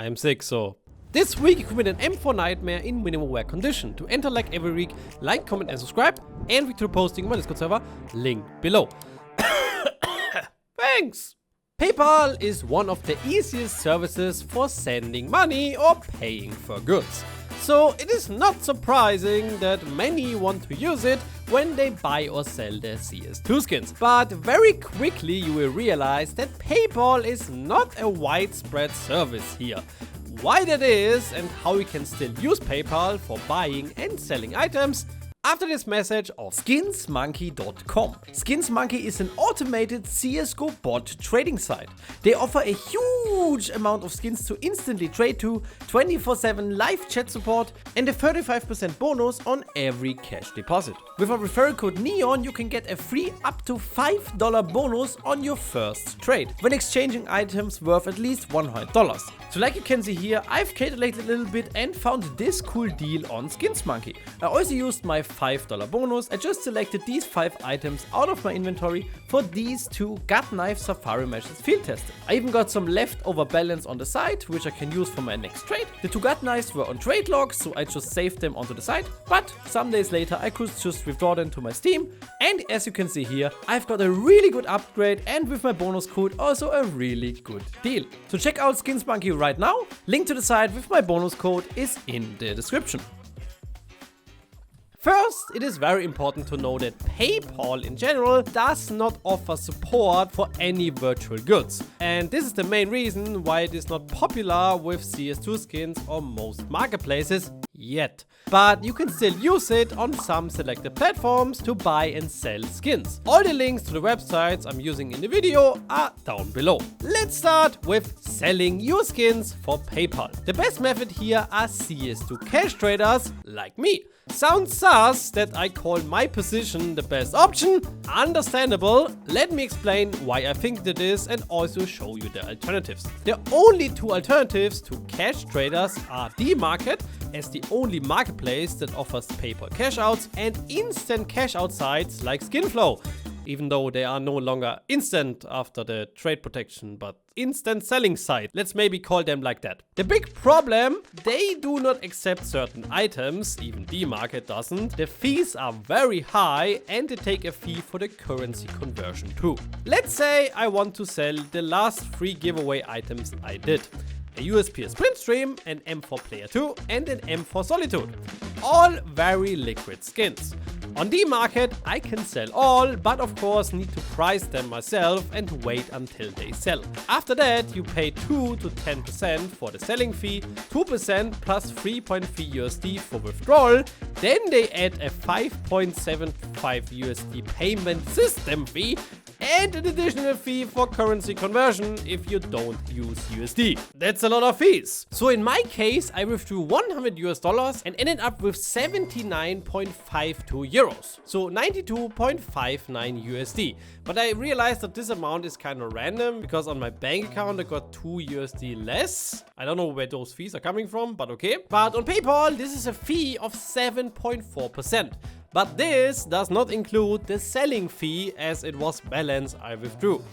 I am sick, so. This week you commit an M4 nightmare in minimum wear condition. To enter like every week, like, comment and subscribe, and victory posting my Discord server, link below. Thanks! PayPal is one of the easiest services for sending money or paying for goods. So it is not surprising that many want to use it when they buy or sell their CS2 skins. But very quickly you will realize that PayPal is not a widespread service here. Why that is and how you can still use PayPal for buying and selling items after this message of Skinsmonkey.com. Skinsmonkey is an automated CSGO bot trading site. They offer a huge amount of skins to instantly trade to, 24/7 live chat support, and a 35% bonus on every cash deposit. With a referral code NEON, you can get a free up to $5 bonus on your first trade when exchanging items worth at least $100. So like you can see here, I've calculated a little bit and found this cool deal on Skinsmonkey. I also used my $5 bonus. I just selected these 5 items out of my inventory for these 2 gut knife safari meshes field tested. I even got some leftover balance on the side, which I can use for my next trade. The 2 gut knives were on trade logs, so I just saved them onto the side, but some days later I could just withdraw them to my Steam, and as you can see here, I've got a really good upgrade and with my bonus code also a really good deal. So check out Skinsmonkey right now. Link to the site with my bonus code is in the description. First, it is very important to know that PayPal in general does not offer support for any virtual goods. And this is the main reason why it is not popular with CS2 skins or most marketplaces yet. But you can still use it on some selected platforms to buy and sell skins. All the links to the websites I'm using in the video are down below. Let's start with selling your skins for PayPal. The best method here are CS2 cash traders like me. Sounds sus that I call my position the best option? Understandable. Let me explain why I think that is and also show you the alternatives. The only 2 alternatives to cash traders are Dmarket, as the only marketplace that offers PayPal cashouts, and instant cashout sites like Skinflow, even though they are no longer instant after the trade protection, but instant selling site. Let's maybe call them like that. The big problem, they do not accept certain items, even Dmarket doesn't. The fees are very high and they take a fee for the currency conversion too. Let's say I want to sell the last 3 giveaway items I did. A USP Sprint Stream, an M4 Player 2 and an M4 Solitude. All very liquid skins. On Dmarket I can sell all, but of course need to price them myself and wait until they sell. After that you pay 2 to 10% for the selling fee, 2% plus 3.3 USD for withdrawal, then they add a 5.75 USD payment system fee and an additional fee for currency conversion if you don't use USD. That's a lot of fees. So in my case, I withdrew $100 and ended up with 79.52 euros. So 92.59 USD. But I realized that this amount is kind of random because on my bank account I got 2 USD less. I don't know where those fees are coming from, but okay. But on PayPal, this is a fee of 7.4%. But this does not include the selling fee as it was balance I withdrew.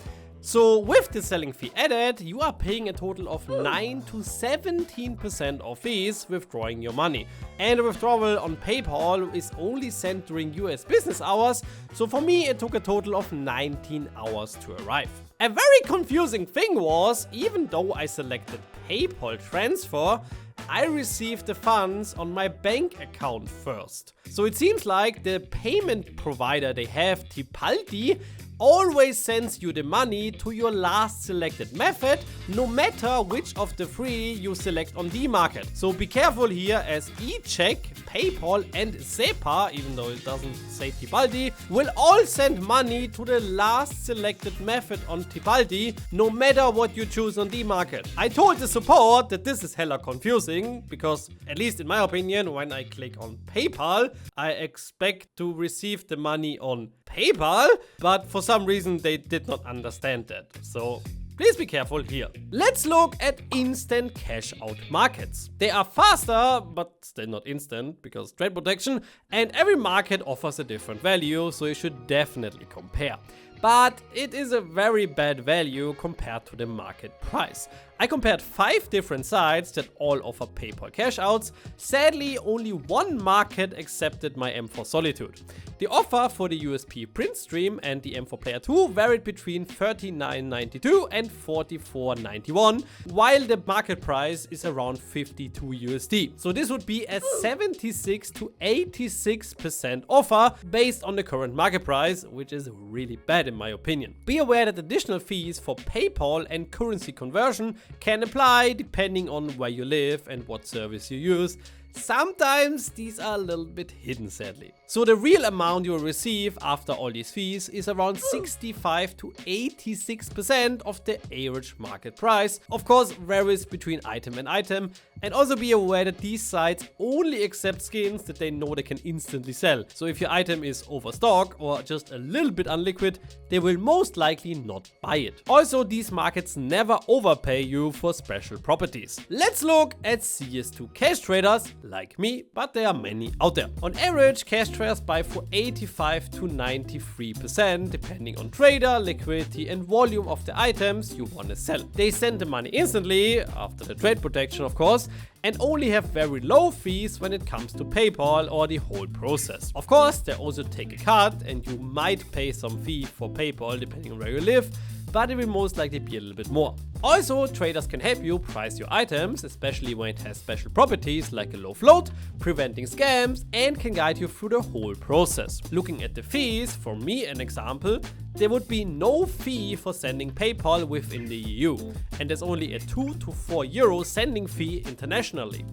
So with the selling fee added, you are paying a total of 9 to 17% of fees withdrawing your money. And the withdrawal on PayPal is only sent during US business hours, so for me it took a total of 19 hours to arrive. A very confusing thing was, even though I selected PayPal transfer, I received the funds on my bank account first. So it seems like the payment provider they have, Tipalti, always sends you the money to your last selected method, no matter which of the 3 you select on Dmarket. So be careful here, as eCheck, PayPal and SEPA, even though it doesn't say Tipalti, will all send money to the last selected method on Tipalti, no matter what you choose on Dmarket. I told the support that this is hella confusing, because at least in my opinion, when I click on PayPal, I expect to receive the money on PayPal, but for some reason they did not understand that. So please be careful here. Let's look at instant cash out markets. They are faster, but still not instant because trade protection, and every market offers a different value, so you should definitely compare. But it is a very bad value compared to the market price. I compared 5 different sites that all offer PayPal cashouts. Sadly, only one market accepted my M4 Solitude. The offer for the USP print stream and the M4 Player 2 varied between $39.92 and $44.91, while the market price is around $52 USD. So this would be a 76 to 86% offer based on the current market price, which is really bad in my opinion. Be aware that additional fees for PayPal and currency conversion can apply depending on where you live and what service you use. Sometimes these are a little bit hidden, sadly. So the real amount you will receive after all these fees is around 65 to 86% of the average market price. Of course, varies between item and item. And also be aware that these sites only accept skins that they know they can instantly sell. So if your item is overstock or just a little bit unliquid, they will most likely not buy it. Also, these markets never overpay you for special properties. Let's look at CS2 cash traders like me, but there are many out there. On average, cash traders buy for 85 to 93% depending on trader, liquidity and volume of the items you want to sell. They send the money instantly, after the trade protection of course, and only have very low fees when it comes to PayPal or the whole process. Of course, they also take a cut and you might pay some fee for PayPal depending on where you live, but it will most likely be a little bit more. Also, traders can help you price your items, especially when it has special properties like a low float, preventing scams, and can guide you through the whole process. Looking at the fees, for me an example, there would be no fee for sending PayPal within the EU, and there's only a 2 to 4 euro sending fee internationally.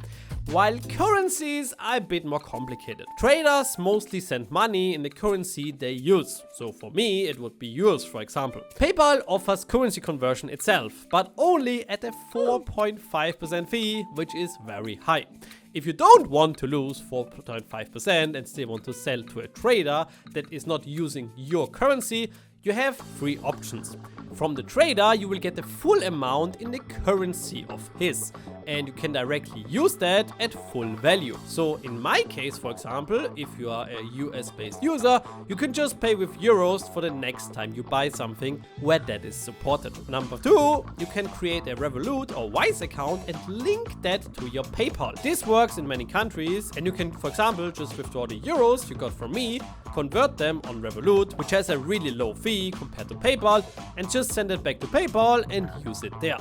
While currencies are a bit more complicated. Traders mostly send money in the currency they use. So for me, it would be euros, for example. PayPal offers currency conversion itself, but only at a 4.5% fee, which is very high. If you don't want to lose 4.5% and still want to sell to a trader that is not using your currency, you have 3 options. From the trader, you will get the full amount in the currency of his, and you can directly use that at full value. So in my case, for example, if you are a US-based user, you can just pay with euros for the next time you buy something where that is supported. Number 2, you can create a Revolut or Wise account and link that to your PayPal. This works in many countries, and you can, for example, just withdraw the euros you got from me, convert them on Revolut, which has a really low fee compared to PayPal, and just send it back to PayPal and use it there.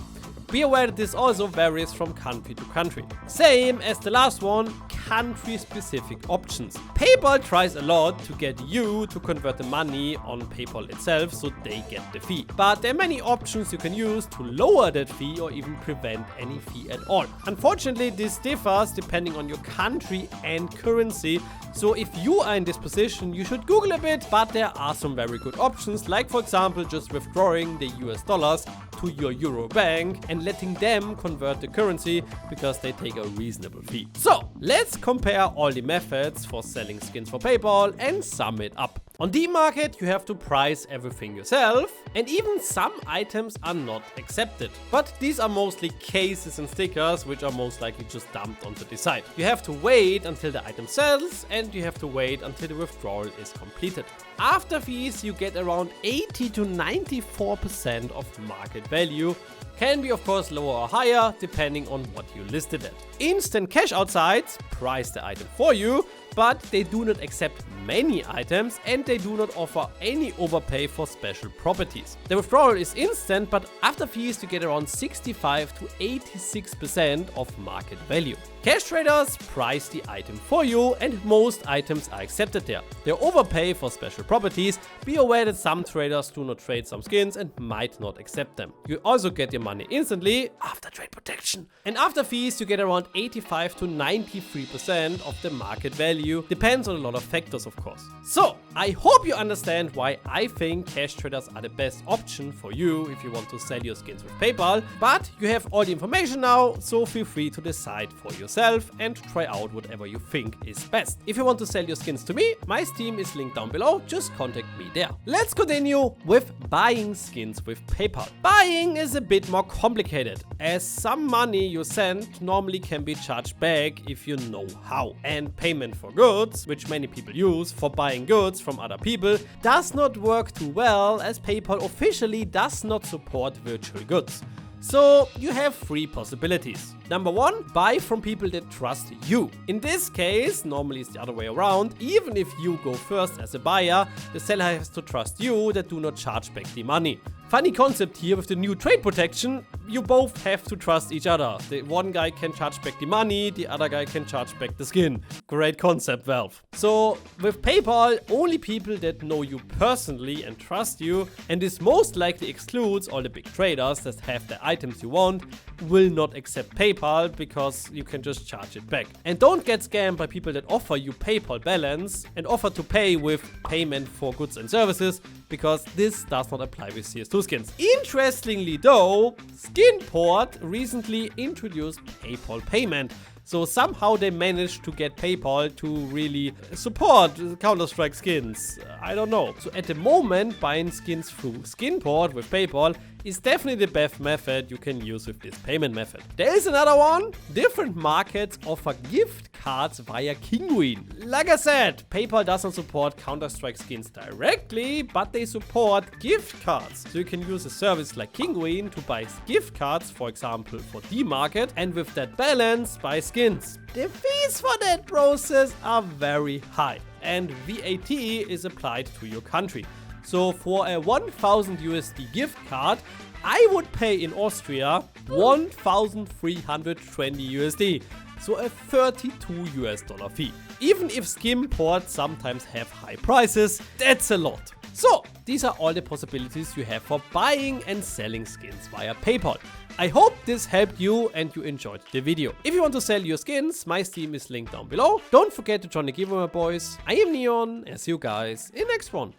Be aware that this also varies from country to country. Same as the last one, country-specific options. PayPal tries a lot to get you to convert the money on PayPal itself so they get the fee. But there are many options you can use to lower that fee or even prevent any fee at all. Unfortunately, this differs depending on your country and currency. So if you are in this position, you should Google a bit, but there are some very good options, like for example just withdrawing the US dollars to your Euro bank and letting them convert the currency because they take a reasonable fee. So let's compare all the methods for selling skins for PayPal and sum it up. On the market, you have to price everything yourself, and even some items are not accepted. But these are mostly cases and stickers, which are most likely just dumped onto the site. You have to wait until the item sells, and you have to wait until the withdrawal is completed. After fees, you get around 80 to 94% of market value. Can be of course lower or higher depending on what you listed at. Instant cash out sites price the item for you, but they do not accept many items and they do not offer any overpay for special properties. The withdrawal is instant, but after fees you get around 65 to 86% of market value. Cash traders price the item for you and most items are accepted there. They overpay for special properties. Be aware that some traders do not trade some skins and might not accept them. You also get your money instantly after trade protection. And after fees you get around 85 to 93% of the market value. Depends on a lot of factors of course. So I hope you understand why I think cash traders are the best option for you if you want to sell your skins with PayPal. But you have all the information now, so feel free to decide for yourself and try out whatever you think is best. If you want to sell your skins to me, my Steam is linked down below, just contact me there. Let's continue with buying skins with PayPal. Buying is a bit more complicated, as some money you send normally can be charged back if you know how. And payment for goods, which many people use for buying goods from other people, does not work too well as PayPal officially does not support virtual goods. So you have three possibilities. Number one, buy from people that trust you. In this case, normally it's the other way around. Even if you go first as a buyer, the seller has to trust you that do not charge back the money. Funny concept here with the new trade protection, you both have to trust each other. The one guy can charge back the money, the other guy can charge back the skin. Great concept, Valve. So with PayPal, only people that know you personally and trust you, and this most likely excludes all the big traders that have the items you want, will not accept PayPal because you can just charge it back. And don't get scammed by people that offer you PayPal balance and offer to pay with payment for goods and services, because this does not apply with CS2 skins. Interestingly though, Skinport recently introduced PayPal payment. So somehow they managed to get PayPal to really support Counter-Strike skins. I don't know. So at the moment, buying skins through Skinport with PayPal is definitely the best method you can use with this payment method. There is another one. Different markets offer gift cards via Kinguin. Like I said, PayPal doesn't support Counter-Strike skins directly, but they support gift cards. So you can use a service like Kinguin to buy gift cards, for example, for D-Market, and with that balance, buy skins. The fees for that process are very high, and VAT is applied to your country. So for a 1000 USD gift card, I would pay in Austria 1320 USD. So a $32 US fee. Even if Skinport sometimes have high prices, that's a lot. So these are all the possibilities you have for buying and selling skins via PayPal. I hope this helped you and you enjoyed the video. If you want to sell your skins, my Steam is linked down below. Don't forget to join the giveaway, boys. I am Neon, and see you guys in the next one.